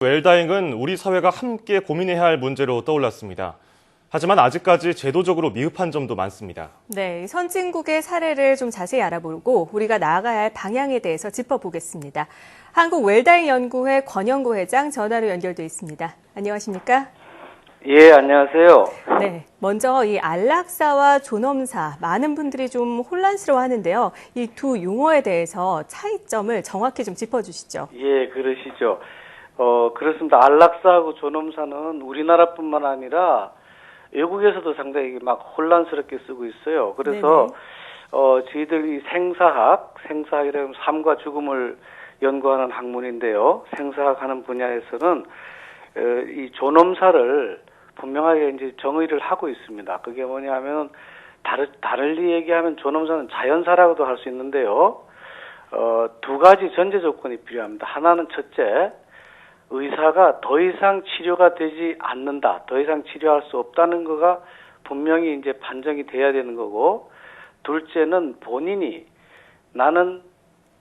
웰다잉은 우리 사회가 함께 고민해야 할 문제로 떠올랐습니다. 하지만 아직까지 제도적으로 미흡한 점도 많습니다. 네, 선진국의 사례를 좀 자세히 알아보고 우리가 나아가야 할 방향에 대해서 짚어보겠습니다. 한국 웰다잉 연구회 권영구 회장 전화로 연결돼 있습니다. 안녕하십니까? 예, 안녕하세요. 네, 먼저 이 안락사와 존엄사 많은 분들이 좀 혼란스러워하는데요. 이 두 용어에 대해서 차이점을 정확히 좀 짚어주시죠. 예, 그러시죠. 그렇습니다. 안락사하고 존엄사는 우리나라뿐만 아니라 외국에서도 상당히 막 혼란스럽게 쓰고 있어요. 그래서 저희들이 생사학이라면 삶과 죽음을 연구하는 학문인데요. 생사학 하는 분야에서는 이 존엄사를 분명하게 이제 정의를 하고 있습니다. 그게 뭐냐면 다르게 얘기하면 존엄사는 자연사라고도 할 수 있는데요. 두 가지 전제 조건이 필요합니다. 하나는 첫째, 의사가 더 이상 치료가 되지 않는다, 더 이상 치료할 수 없다는 거가 분명히 이제 판정이 돼야 되는 거고, 둘째는 본인이 나는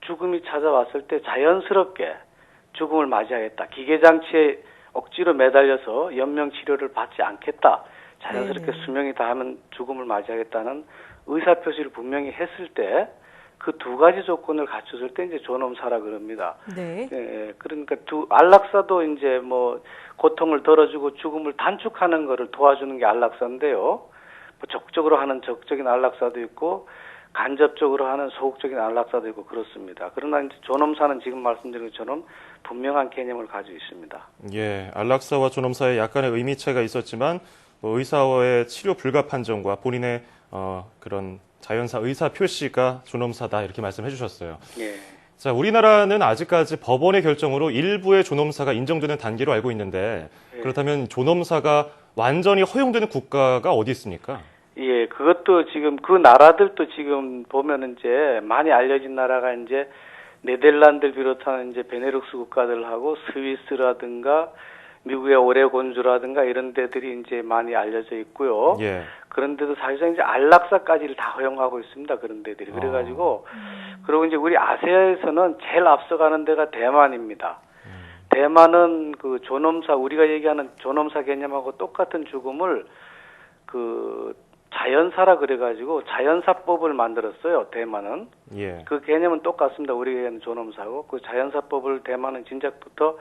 죽음이 찾아왔을 때 자연스럽게 죽음을 맞이하겠다, 기계장치에 억지로 매달려서 연명치료를 받지 않겠다, 자연스럽게 수명이 다하면 죽음을 맞이하겠다는 의사표시를 분명히 했을 때 그 두 가지 조건을 갖췄을 때 이제 존엄사라 그럽니다. 네. 예, 그러니까 안락사도 이제 뭐 고통을 덜어주고 죽음을 단축하는 거를 도와주는 게 안락사인데요. 뭐 적극적으로 하는 적극적인 안락사도 있고 간접적으로 하는 소극적인 안락사도 있고 그렇습니다. 그러나 이제 존엄사는 지금 말씀드린 것처럼 분명한 개념을 가지고 있습니다. 예, 안락사와 존엄사에 약간의 의미 차이가 있었지만 의사와의 치료 불가 판정과 본인의 그런 자연사 의사 표시가 존엄사다 이렇게 말씀해 주셨어요. 예. 자, 우리나라는 아직까지 법원의 결정으로 일부의 존엄사가 인정되는 단계로 알고 있는데 그렇다면 존엄사가 완전히 허용되는 국가가 어디 있습니까? 예, 그것도 지금 그 나라들도 지금 보면은 이제 많이 알려진 나라가 이제 네덜란드를 비롯한 이제 베네룩스 국가들하고 스위스라든가 미국의 오레곤주라든가 이런 데들이 이제 많이 알려져 있고요. 예. 그런데도 사실상 이제 안락사까지를 다 허용하고 있습니다. 그런 데들이. 그래가지고, 그리고 이제 우리 아시아에서는 제일 앞서가는 데가 대만입니다. 대만은 그 존엄사, 우리가 얘기하는 존엄사 개념하고 똑같은 죽음을 그 자연사라 그래가지고 자연사법을 만들었어요. 대만은. 예. 그 개념은 똑같습니다. 우리가 얘기하는 존엄사고. 그 자연사법을 대만은 진작부터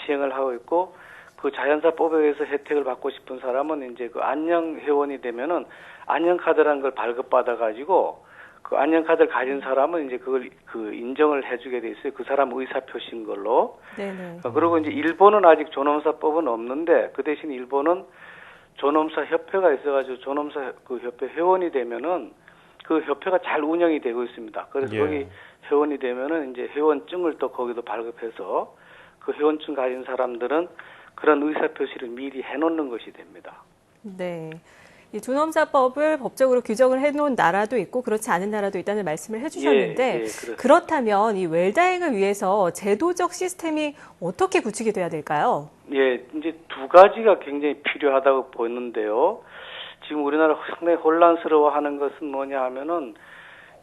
시행을 하고 있고, 그 자연사법에 의해서 혜택을 받고 싶은 사람은 이제 그 안녕회원이 되면은 안녕카드라는 걸 발급받아가지고 그 안녕카드를 가진 사람은 이제 그걸 그 인정을 해주게 돼 있어요. 그 사람 의사표시인 걸로. 네네. 그리고 이제 일본은 아직 존엄사법은 없는데 그 대신 일본은 존엄사 협회가 있어가지고 존엄사 그 협회 회원이 되면은 그 협회가 잘 운영이 되고 있습니다. 그래서 거기 회원이 되면은 이제 회원증을 또 거기도 발급해서 그 회원증 가진 사람들은 그런 의사표시를 미리 해놓는 것이 됩니다. 네. 이 존엄사법을 법적으로 규정을 해놓은 나라도 있고 그렇지 않은 나라도 있다는 말씀을 해주셨는데 그렇다면 이 웰다잉을 위해서 제도적 시스템이 어떻게 구축이 돼야 될까요? 예, 이제 두 가지가 굉장히 필요하다고 보는데요. 지금 우리나라 상당히 혼란스러워하는 것은 뭐냐 하면은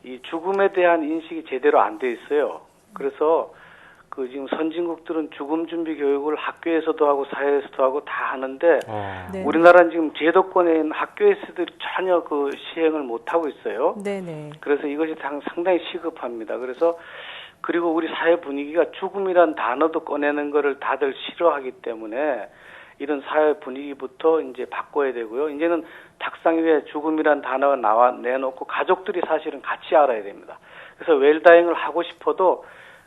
이 죽음에 대한 인식이 제대로 안 돼 있어요. 그래서 그 지금 선진국들은 죽음 준비 교육을 학교에서도 하고 사회에서도 하고 다 하는데 우리나라는 지금 제도권에 있는 학교에서도 전혀 그 시행을 못 하고 있어요. 네네. 그래서 이것이 상당히 시급합니다. 그래서 그리고 우리 사회 분위기가 죽음이란 단어도 꺼내는 거를 다들 싫어하기 때문에 이런 사회 분위기부터 이제 바꿔야 되고요. 이제는 탁상 위에 죽음이란 단어가 내놓고 가족들이 사실은 같이 알아야 됩니다. 그래서 웰다잉을 하고 싶어도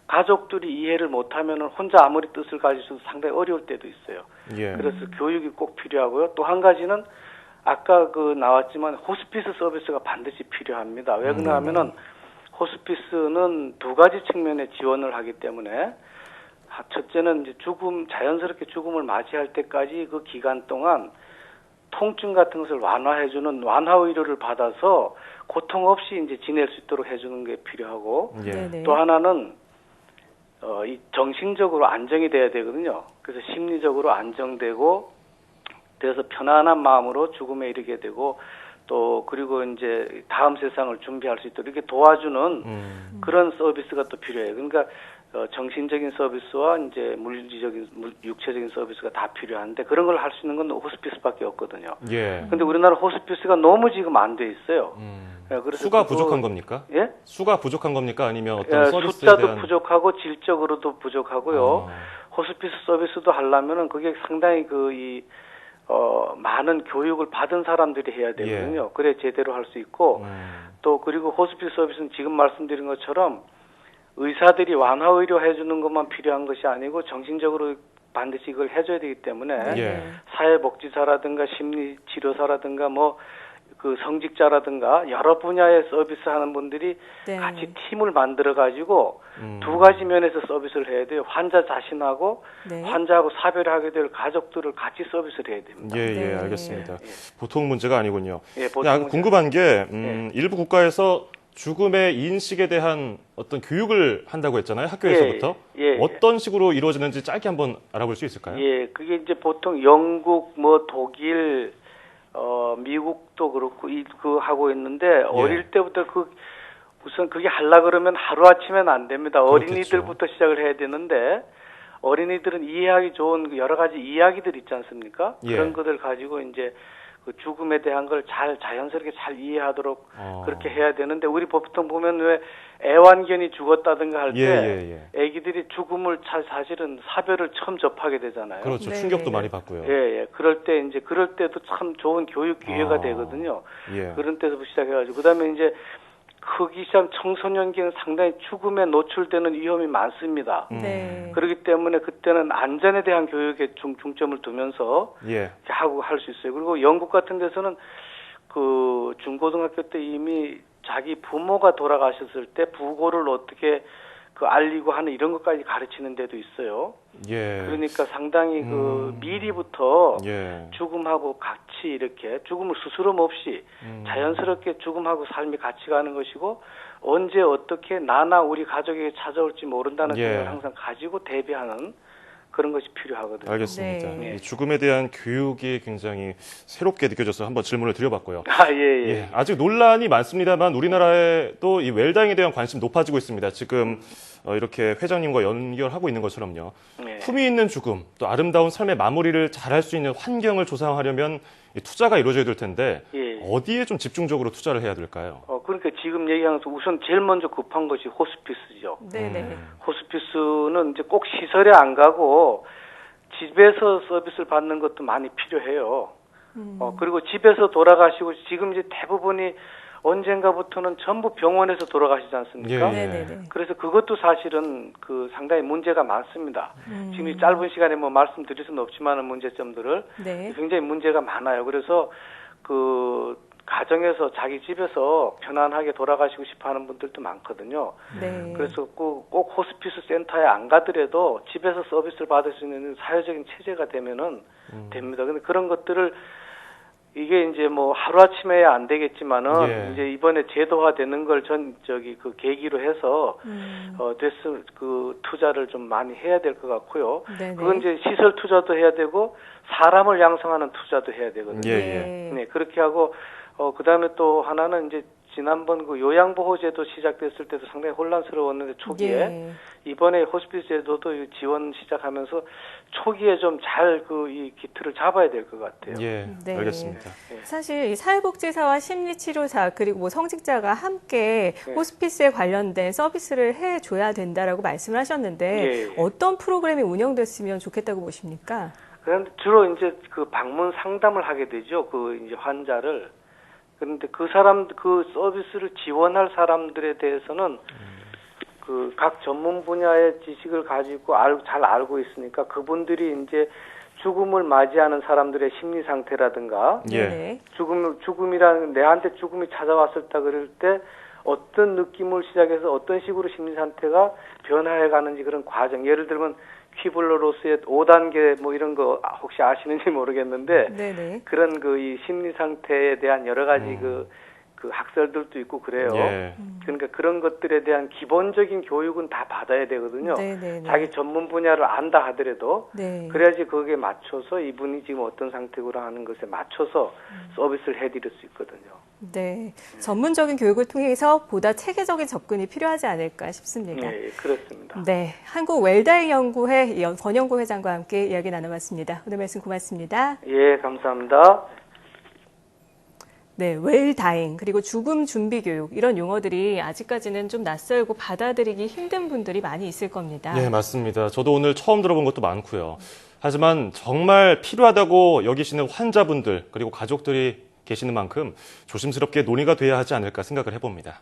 가족들이 이해를 못하면 혼자 아무리 뜻을 가지셔도 상당히 어려울 때도 있어요. 예. 그래서 교육이 꼭 필요하고요. 또 한 가지는 아까 그 나왔지만 호스피스 서비스가 반드시 필요합니다. 왜 그러냐 하면은 호스피스는 두 가지 측면에 지원을 하기 때문에 첫째는 이제 자연스럽게 죽음을 맞이할 때까지 그 기간 동안 통증 같은 것을 완화해주는 완화 의료를 받아서 고통 없이 이제 지낼 수 있도록 해주는 게 필요하고 또 하나는 이 정신적으로 안정이 돼야 되거든요. 그래서 심리적으로 안정되고 그래서 편안한 마음으로 죽음에 이르게 되고 또 그리고 이제 다음 세상을 준비할 수 있도록 이렇게 도와주는 그런 서비스가 또 필요해요. 그러니까 정신적인 서비스와 이제 육체적인 서비스가 다 필요한데 그런 걸 할 수 있는 건 호스피스밖에 없거든요. 예. 근데 우리나라 호스피스가 너무 지금 안 돼 있어요. 그래서 수가 부족한 겁니까? 예? 수가 부족한 겁니까? 아니면 어떤 서비스에 숫자도 대한 부족하고 질적으로도 부족하고요. 호스피스 서비스도 하려면은 그게 상당히 많은 교육을 받은 사람들이 해야 되거든요. 예. 그래 제대로 할 수 있고 또 그리고 호스피스 서비스는 지금 말씀드린 것처럼 의사들이 완화 의료 해주는 것만 필요한 것이 아니고 정신적으로 반드시 이걸 해줘야 되기 때문에 예. 사회복지사라든가 심리치료사라든가 뭐 그 성직자라든가 여러 분야의 서비스 하는 분들이 네. 같이 팀을 만들어 가지고 두 가지 면에서 서비스를 해야 돼요. 환자 자신하고 네. 환자하고 사별하게 될 가족들을 같이 서비스를 해야 됩니다. 예, 네. 알겠습니다. 보통 문제가 아니군요. 예, 보통 그냥 문제가 궁금한 게 예. 일부 국가에서 죽음의 인식에 대한 어떤 교육을 한다고 했잖아요. 학교에서부터. 예. 어떤 식으로 이루어지는지 짧게 한번 알아볼 수 있을까요? 예, 그게 이제 보통 영국, 뭐 독일, 미국도 그렇고 그 하고 있는데 어릴 때부터 우선 그게 하려 그러면 하루 아침에는 안 됩니다. 어린이들부터 시작을 해야 되는데 어린이들은 이해하기 좋은 여러 가지 이야기들 있지 않습니까? 예. 그런 것들 가지고 이제 그 죽음에 대한 걸 자연스럽게 잘 이해하도록 그렇게 해야 되는데 우리 보통 보면 왜 애완견이 죽었다든가 할 때 애기들이 죽음을 사실은 사별을 처음 접하게 되잖아요. 그렇죠. 네. 충격도 많이 받고요. 예. 그럴 때도 참 좋은 교육 기회가 되거든요. 예. 그런 때부터 시작해가지고 그다음에 이제 크기 시작 청소년기는 상당히 죽음에 노출되는 위험이 많습니다. 네. 그렇기 때문에 그때는 안전에 대한 교육에 중점을 두면서 하고 할 수 있어요. 그리고 영국 같은 데서는 그 중고등학교 때 이미 자기 부모가 돌아가셨을 때 부고를 어떻게 알리고 하는 이런 것까지 가르치는 데도 있어요. 예. 그러니까 상당히 미리부터 예. 죽음하고 같이 이렇게 죽음을 스스럼 없이 자연스럽게 죽음하고 삶이 같이 가는 것이고 언제 어떻게 나나 우리 가족에게 찾아올지 모른다는 생각을 항상 가지고 대비하는 그런 것이 필요하거든요. 알겠습니다. 네. 이 죽음에 대한 교육이 굉장히 새롭게 느껴져서 한번 질문을 드려봤고요. 예. 아직 논란이 많습니다만 우리나라에도 이 웰다잉에 대한 관심 높아지고 있습니다. 지금 이렇게 회장님과 연결하고 있는 것처럼요. 네. 품위 있는 죽음, 또 아름다운 삶의 마무리를 잘할 수 있는 환경을 조성하려면 투자가 이루어져야 될 텐데 어디에 좀 집중적으로 투자를 해야 될까요? 그러니까 지금 얘기하면서 우선 제일 먼저 급한 것이 호스피스죠. 네네. 호스피스는 이제 꼭 시설에 안 가고 집에서 서비스를 받는 것도 많이 필요해요. 그리고 집에서 돌아가시고 지금 이제 대부분이 언젠가부터는 전부 병원에서 돌아가시지 않습니까? 네네네. 그래서 그것도 사실은 상당히 문제가 많습니다. 지금 이 짧은 시간에 뭐 말씀드릴 수는 없지만은 문제점들을 굉장히 문제가 많아요. 그래서 가정에서 자기 집에서 편안하게 돌아가시고 싶어하는 분들도 많거든요. 네. 그래서 꼭 호스피스 센터에 안 가더라도 집에서 서비스를 받을 수 있는 사회적인 체제가 되면은 됩니다. 근데 그런 것들을 이게 이제 뭐 하루아침에 안 되겠지만은 이제 이번에 제도화 되는 걸 그 계기로 해서 투자를 좀 많이 해야 될 것 같고요. 네네. 그건 이제 시설 투자도 해야 되고 사람을 양성하는 투자도 해야 되거든요. 네. 그렇게 하고 그다음에 또 하나는 이제 지난번 요양보호제도 시작됐을 때도 상당히 혼란스러웠는데 초기에 이번에 호스피스 제도도 지원 시작하면서 초기에 좀 잘 이 기틀을 잡아야 될 것 같아요. 네. 알겠습니다. 사실 이 사회복지사와 심리치료사 그리고 뭐 성직자가 함께 호스피스에 관련된 서비스를 해줘야 된다라고 말씀을 하셨는데 어떤 프로그램이 운영됐으면 좋겠다고 보십니까? 그런데 주로 이제 방문 상담을 하게 되죠. 이제 환자를. 그런데 그 서비스를 지원할 사람들에 대해서는 각 전문 분야의 지식을 가지고 잘 알고 있으니까 그분들이 이제 죽음을 맞이하는 사람들의 심리 상태라든가 죽음이라는 내한테 죽음이 찾아왔을 때 그럴 때 어떤 느낌을 시작해서 어떤 식으로 심리 상태가 변화해 가는지 그런 과정 예를 들면 퀴블러-로스의 5단계 뭐 이런 거 혹시 아시는지 모르겠는데 그런 이 심리 상태에 대한 여러 가지 그 학설들도 있고 그래요. 예. 그러니까 그런 것들에 대한 기본적인 교육은 다 받아야 되거든요. 네네네. 자기 전문 분야를 안다 하더라도 네. 그래야지 거기에 맞춰서 이분이 지금 어떤 상태구나 하는 것에 맞춰서 서비스를 해드릴 수 있거든요. 네. 전문적인 교육을 통해서 보다 체계적인 접근이 필요하지 않을까 싶습니다. 예, 그렇습니다. 네. 한국 웰다잉 연구회 권영구 회장과 함께 이야기 나눠봤습니다. 오늘 말씀 고맙습니다. 예, 감사합니다. 네, 웰다잉 그리고 죽음 준비 교육 이런 용어들이 아직까지는 좀 낯설고 받아들이기 힘든 분들이 많이 있을 겁니다. 네, 맞습니다. 저도 오늘 처음 들어본 것도 많고요. 하지만 정말 필요하다고 여기시는 환자분들 그리고 가족들이 계시는 만큼 조심스럽게 논의가 돼야 하지 않을까 생각을 해봅니다.